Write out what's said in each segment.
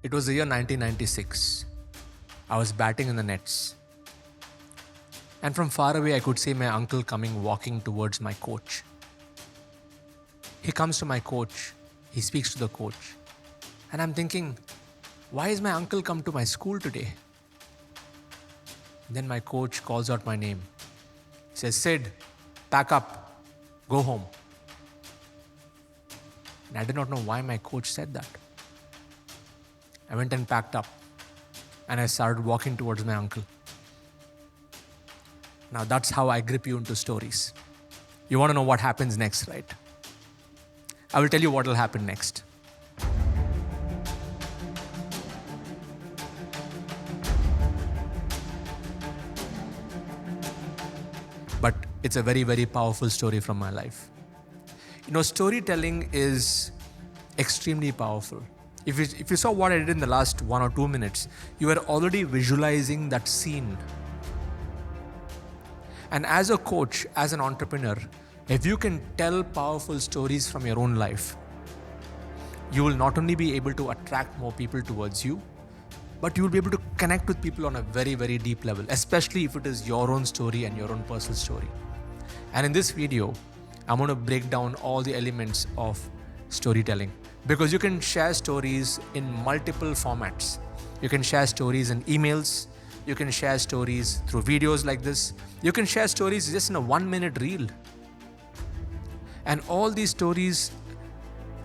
It was the year 1996. I was batting in the nets. And from far away, I could see my uncle coming walking towards my coach. He comes to my coach. He speaks to the coach. And I'm thinking, why is my uncle come to my school today? Then my coach calls out my name. He says, Sid, pack up, go home. And I did not know why my coach said that. I went and packed up and I started walking towards my uncle. Now that's how I grip you into stories. You want to know what happens next, right? I will tell you what will happen next. But it's a very, very powerful story from my life. Storytelling is extremely powerful. If you saw what I did in the last 1 or 2 minutes, you were already visualizing that scene. And as a coach, as an entrepreneur, if you can tell powerful stories from your own life, you will not only be able to attract more people towards you, but you will be able to connect with people on a very, very deep level, especially if it is your own story and your own personal story. And in this video, I'm going to break down all the elements of storytelling, because you can share stories in multiple formats. You can share stories in emails. You can share stories through videos like this. You can share stories just in a 1-minute reel. And all these stories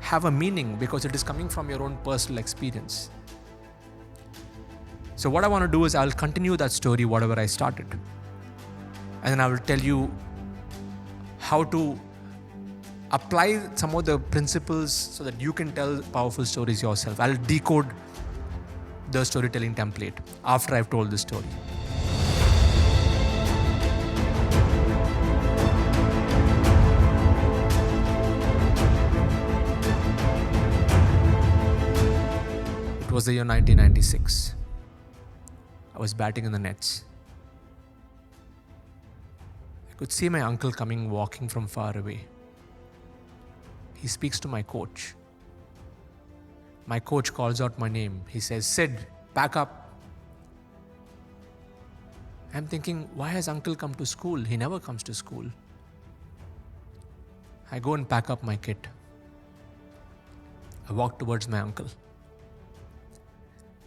have a meaning because it is coming from your own personal experience. So what I want to do is I'll continue that story, whatever I started. And then I will tell you how to apply some of the principles so that you can tell powerful stories yourself. I'll decode the storytelling template after I've told the story. It was the year 1996. I was batting in the nets. I could see my uncle coming walking from far away. He speaks to my coach. My coach calls out my name. He says, Sid, pack up. I'm thinking, why has uncle come to school? He never comes to school. I go and pack up my kit. I walk towards my uncle.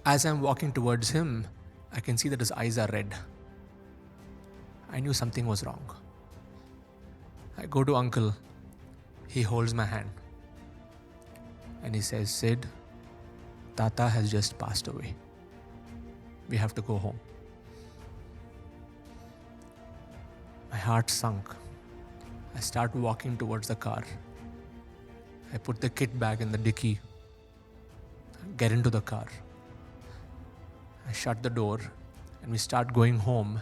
As I'm walking towards him, I can see that his eyes are red. I knew something was wrong. I go to uncle. He holds my hand. And he says, Sid, Tata has just passed away. We have to go home. My heart sunk. I start walking towards the car. I put the kit bag in the dicky. Get into the car. I shut the door and we start going home.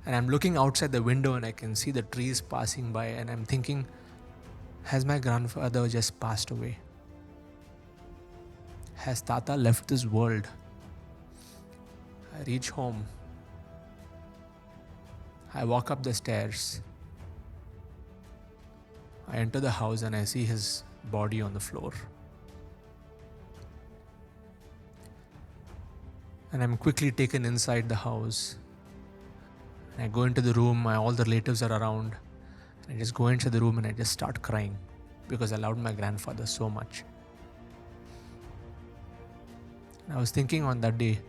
And I'm looking outside the window and I can see the trees passing by and I'm thinking, has my grandfather just passed away? Has Tata left this world? I reach home. I walk up the stairs. I enter the house and I see his body on the floor. And I'm quickly taken inside the house. I go into the room, all the relatives are around. I just go into the room and I just start crying because I loved my grandfather so much. And I was thinking on that day,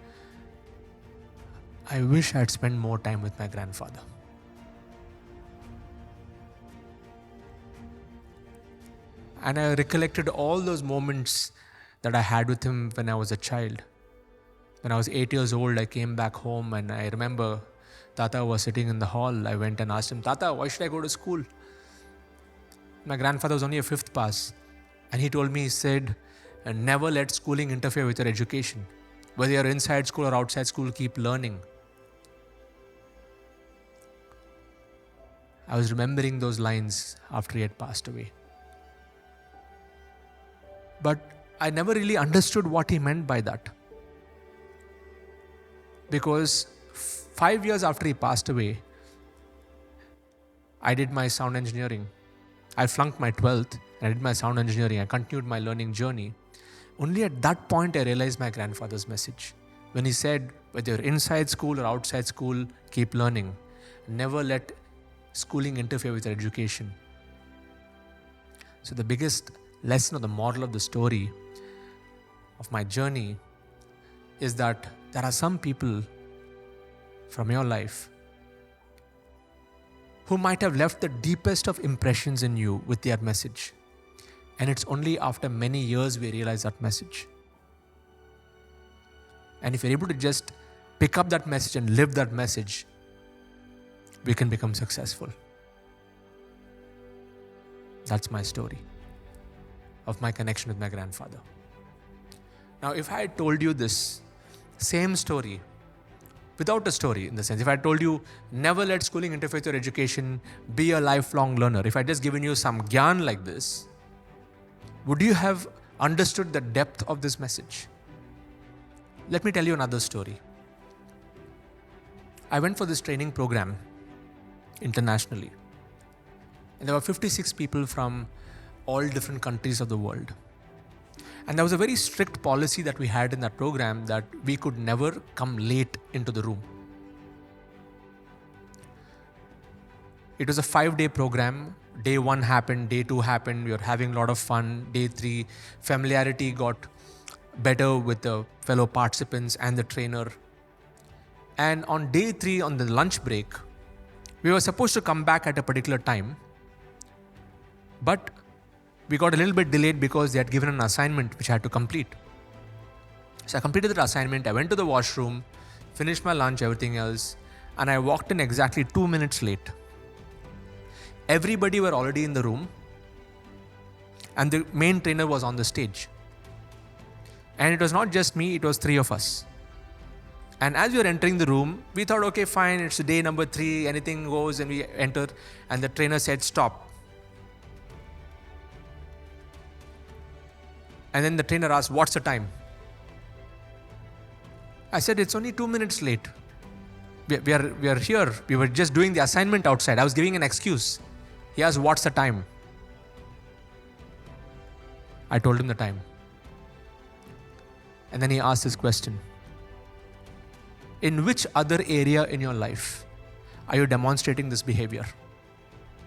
I wish I had spent more time with my grandfather. And I recollected all those moments that I had with him when I was a child. When I was 8 years old, I came back home and I remember Tata was sitting in the hall. I went and asked him, Tata, why should I go to school? My grandfather was only a 5th pass. And he told me, he said, never let schooling interfere with your education. Whether you're inside school or outside school, keep learning. I was remembering those lines after he had passed away. But I never really understood what he meant by that. Because 5 years after he passed away, I did my sound engineering. I flunked my 12th and I did my sound engineering. I continued my learning journey. Only at that point I realized my grandfather's message. When he said, whether you're inside school or outside school, keep learning. Never let schooling interfere with your education. So the biggest lesson or the moral of the story of my journey is that there are some people from your life who might have left the deepest of impressions in you with their message. And it's only after many years we realize that message. And if you're able to just pick up that message and live that message, we can become successful. That's my story of my connection with my grandfather. Now, if I had told you this same story without a story, in the sense, if I told you never let schooling interfere with your education, be a lifelong learner, if I just given you some gyan like this, would you have understood the depth of this message? Let me tell you another story. I went for this training program internationally. And there were 56 people from all different countries of the world. And there was a very strict policy that we had in that program that we could never come late into the room. It was a 5-day program. Day 1 happened, day 2 happened, we were having a lot of fun. Day 3, familiarity got better with the fellow participants and the trainer. And on day 3, on the lunch break, we were supposed to come back at a particular time. But we got a little bit delayed because they had given an assignment which I had to complete. So I completed that assignment, I went to the washroom, finished my lunch, everything else, and I walked in exactly 2 minutes late. Everybody were already in the room and the main trainer was on the stage. And it was not just me, it was 3 of us. And as we were entering the room, we thought, okay, fine, it's day number 3, anything goes, and we enter. And the trainer said, stop. And then the trainer asked, what's the time? I said, it's only 2 minutes late. We are here. We were just doing the assignment outside. I was giving an excuse. He asked, what's the time? I told him the time. And then he asked this question. In which other area in your life are you demonstrating this behavior?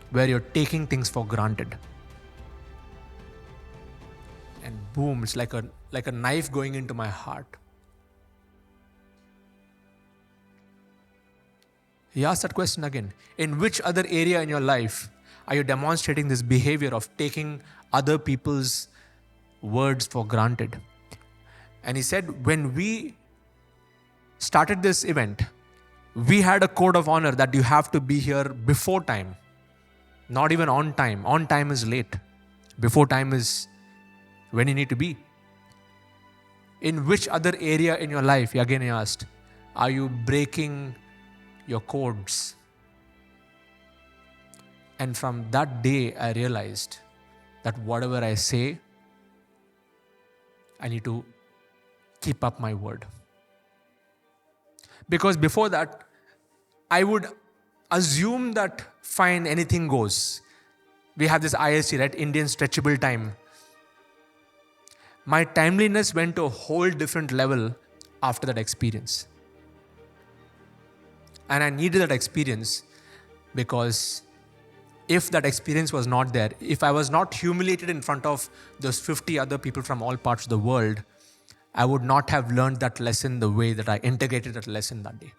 Where you're taking things for granted? And boom, it's like a knife going into my heart. He asked that question again. In which other area in your life are you demonstrating this behavior of taking other people's words for granted? And he said, when we started this event, we had a code of honor that you have to be here before time. Not even on time. On time is late. Before time is when you need to be. In which other area in your life, again he asked, are you breaking your codes? And from that day, I realized that whatever I say, I need to keep up my word. Because before that, I would assume that fine, anything goes. We have this IST, right? Indian stretchable time. My timeliness went to a whole different level after that experience. And I needed that experience because if that experience was not there, if I was not humiliated in front of those 50 other people from all parts of the world, I would not have learned that lesson the way that I integrated that lesson that day.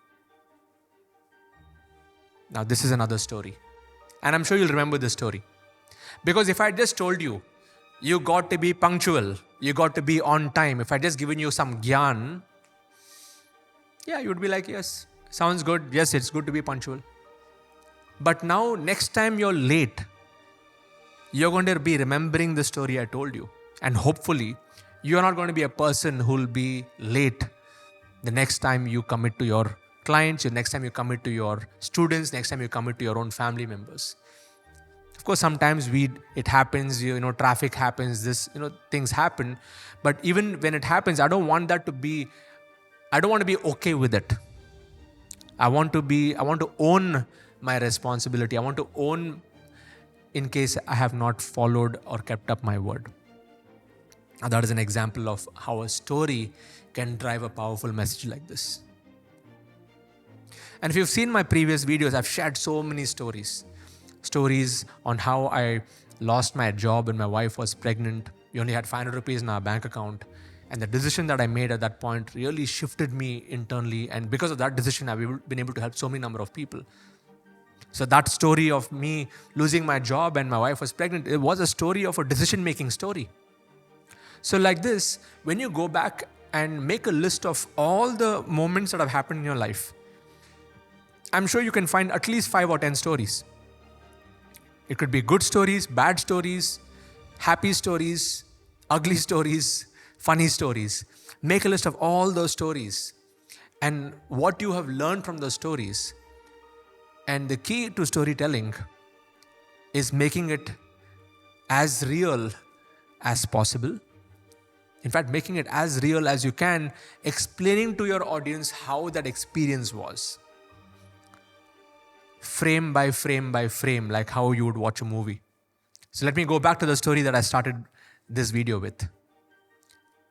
Now, this is another story. And I'm sure you'll remember this story. Because if I just told you, you got to be punctual, you got to be on time, if I just given you some gyan, yeah, you would be like, yes, sounds good. Yes, it's good to be punctual. But now, next time you're late, you're going to be remembering the story I told you. And hopefully, you're not going to be a person who will be late the next time you commit to your clients, the next time you commit to your students, next time you commit to your own family members. Of course, sometimes it happens, traffic happens, things happen. But even when it happens, I don't want to be okay with it. I want to own my responsibility. I want to own in case I have not followed or kept up my word. Now, that is an example of how a story can drive a powerful message like this. And if you've seen my previous videos, I've shared so many stories. Stories on how I lost my job when my wife was pregnant. We only had 500 rupees in our bank account. And the decision that I made at that point really shifted me internally. And because of that decision, I've been able to help so many number of people. So that story of me losing my job and my wife was pregnant, it was a story of a decision-making story. So like this, when you go back and make a list of all the moments that have happened in your life, I'm sure you can find at least 5 or 10 stories. It could be good stories, bad stories, happy stories, ugly stories, funny stories. Make a list of all those stories and what you have learned from those stories. And the key to storytelling is making it as real as possible. In fact, making it as real as you can, explaining to your audience how that experience was. Frame by frame by frame, like how you would watch a movie. So let me go back to the story that I started this video with.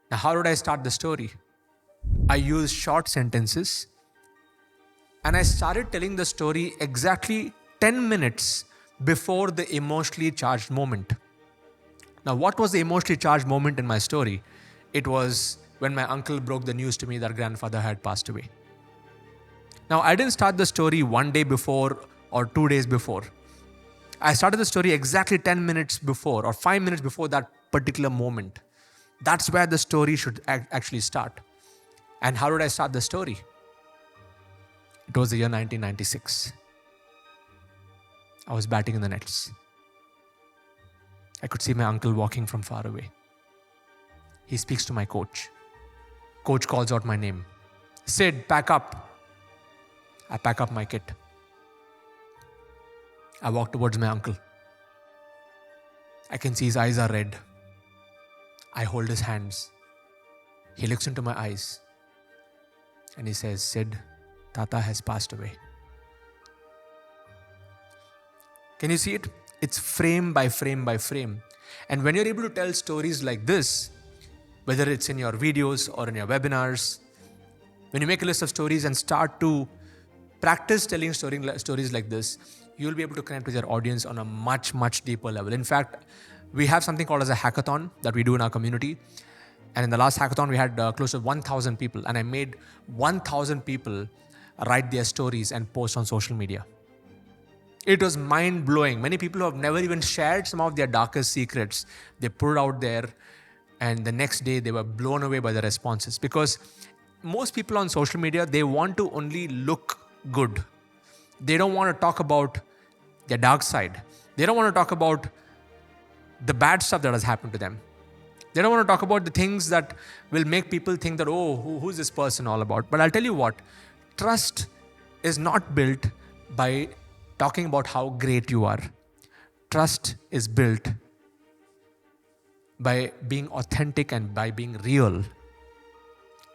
Now, how did I start the story? I used short sentences and I started telling the story exactly 10 minutes before the emotionally charged moment. Now, what was the emotionally charged moment in my story? It was when my uncle broke the news to me that grandfather had passed away. Now, I didn't start the story one day before or 2 days before. I started the story exactly 10 minutes before or 5 minutes before that particular moment. That's where the story should actually start. And how did I start the story? It was the year 1996. I was batting in the nets. I could see my uncle walking from far away. He speaks to my coach. Coach calls out my name. Sid, pack up. I pack up my kit. I walk towards my uncle. I can see his eyes are red. I hold his hands. He looks into my eyes and he says, Sid, Tata has passed away. Can you see it? It's frame by frame by frame. And when you're able to tell stories like this, whether it's in your videos or in your webinars, when you make a list of stories and start to practice telling stories like this, you'll be able to connect with your audience on a much, much deeper level. In fact, we have something called as a hackathon that we do in our community. And in the last hackathon, we had close to 1,000 people. And I made 1,000 people write their stories and post on social media. It was mind-blowing. Many people who have never even shared some of their darkest secrets, they put it out there. And the next day, they were blown away by the responses. Because most people on social media, they want to only look good. They don't want to talk about their dark side. They don't want to talk about the bad stuff that has happened to them. They don't want to talk about the things that will make people think that, oh, who's this person all about? But I'll tell you what, trust is not built by talking about how great you are. Trust is built by being authentic and by being real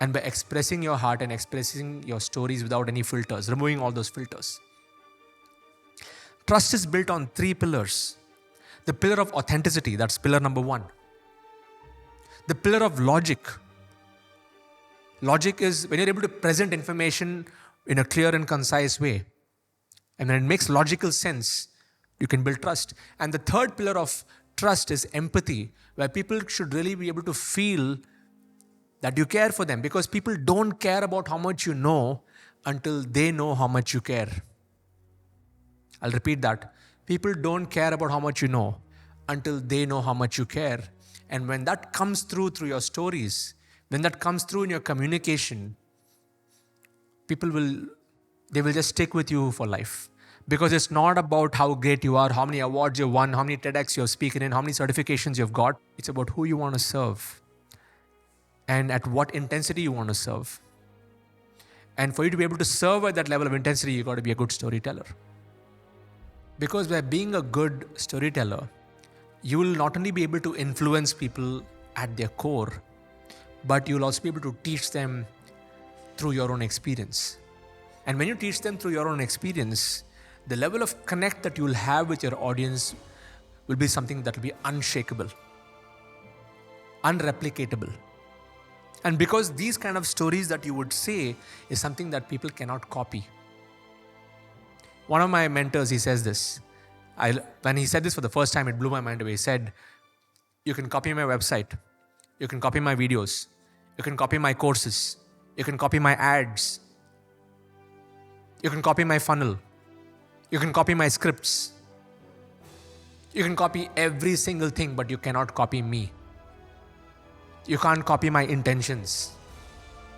and by expressing your heart and expressing your stories without any filters, removing all those filters. Trust is built on 3 pillars. The pillar of authenticity, that's pillar number 1. The pillar of logic. Logic is when you're able to present information in a clear and concise way. And when it makes logical sense, you can build trust. And the third pillar of trust is empathy, where people should really be able to feel that you care for them, because people don't care about how much you know until they know how much you care. I'll repeat that. People don't care about how much you know until they know how much you care. And when that comes through your stories, when that comes through in your communication, people will just stick with you for life. Because it's not about how great you are, how many awards you've won, how many TEDx you've spoken in, how many certifications you've got. It's about who you want to serve and at what intensity you want to serve. And for you to be able to serve at that level of intensity, you've got to be a good storyteller. Because by being a good storyteller, you will not only be able to influence people at their core, but you'll also be able to teach them through your own experience. And when you teach them through your own experience, the level of connect that you'll have with your audience will be something that will be unshakable. unreplicatable. And because these kind of stories that you would say is something that people cannot copy. One of my mentors, he says this. When he said this for the first time, it blew my mind away. He said, you can copy my website. You can copy my videos. You can copy my courses. You can copy my ads. You can copy my funnel. You can copy my scripts. You can copy every single thing, but you cannot copy me. You can't copy my intentions.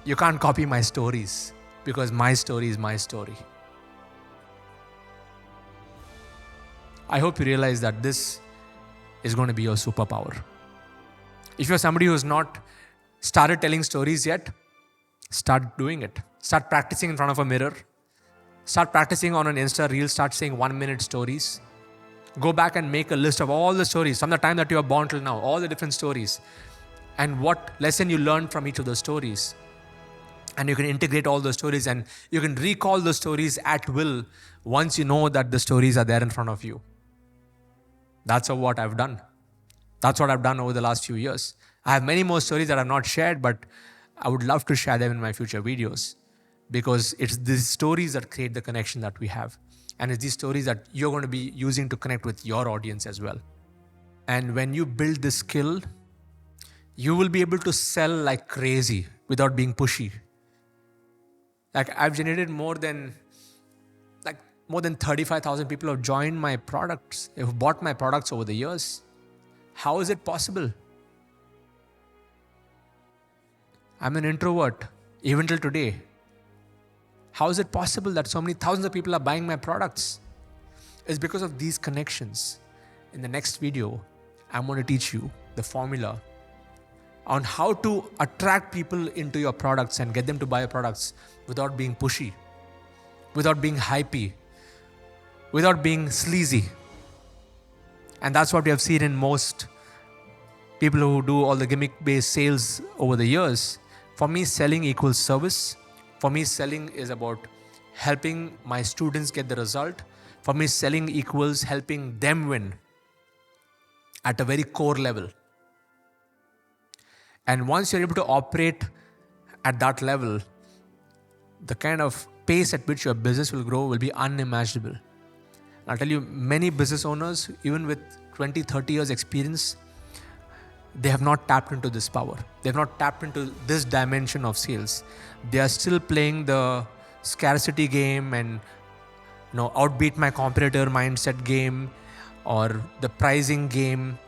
You can't copy my stories, because my story is my story. I hope you realize that this is going to be your superpower. If you're somebody who's not started telling stories yet, start doing it. Start practicing in front of a mirror. Start practicing on an Insta reel. Start saying 1-minute stories. Go back and make a list of all the stories from the time that you were born till now, all the different stories, and what lesson you learned from each of those stories. And you can integrate all those stories, and you can recall the stories at will once you know that the stories are there in front of you. That's what I've done. That's what I've done over the last few years. I have many more stories that I've not shared, but I would love to share them in my future videos, because it's these stories that create the connection that we have. And it's these stories that you're going to be using to connect with your audience as well. And when you build this skill, you will be able to sell like crazy without being pushy. Like, I've generated more than 35,000 people have joined my products, have bought my products over the years. How is it possible? I'm an introvert, even till today. How is it possible that so many thousands of people are buying my products? It's because of these connections. In the next video, I'm going to teach you the formula on how to attract people into your products and get them to buy your products without being pushy, without being hypey, without being sleazy. And that's what we have seen in most people who do all the gimmick-based sales over the years. For me, selling equals service. For me, selling is about helping my students get the result. For me, selling equals helping them win at a very core level. And once you're able to operate at that level, the kind of pace at which your business will grow will be unimaginable. And I'll tell you, many business owners, even with 20, 30 years experience, they have not tapped into this power. They have not tapped into this dimension of sales. They are still playing the scarcity game and outbeat my competitor mindset game, or the pricing game,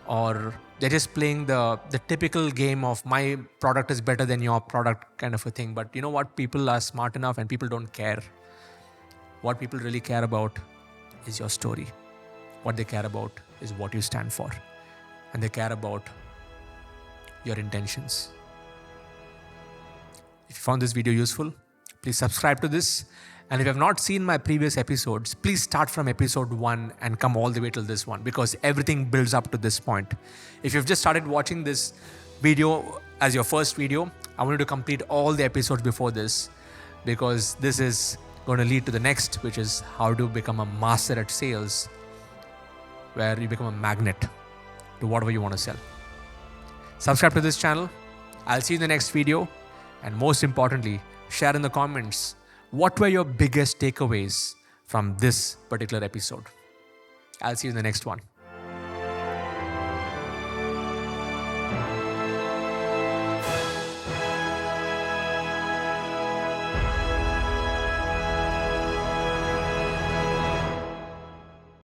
or they're just playing the typical game of my product is better than your product kind of a thing. But you know what? People are smart enough and people don't care. What people really care about is your story. What they care about is what you stand for. And they care about your intentions. If you found this video useful, please subscribe to this. And if you have not seen my previous episodes, please start from episode 1 and come all the way till this one, because everything builds up to this point. If you've just started watching this video as your first video, I want you to complete all the episodes before this, because this is going to lead to the next, which is how to become a master at sales, where you become a magnet to whatever you want to sell. Subscribe to this channel. I'll see you in the next video. And most importantly, share in the comments what were your biggest takeaways from this particular episode. I'll see you in the next one.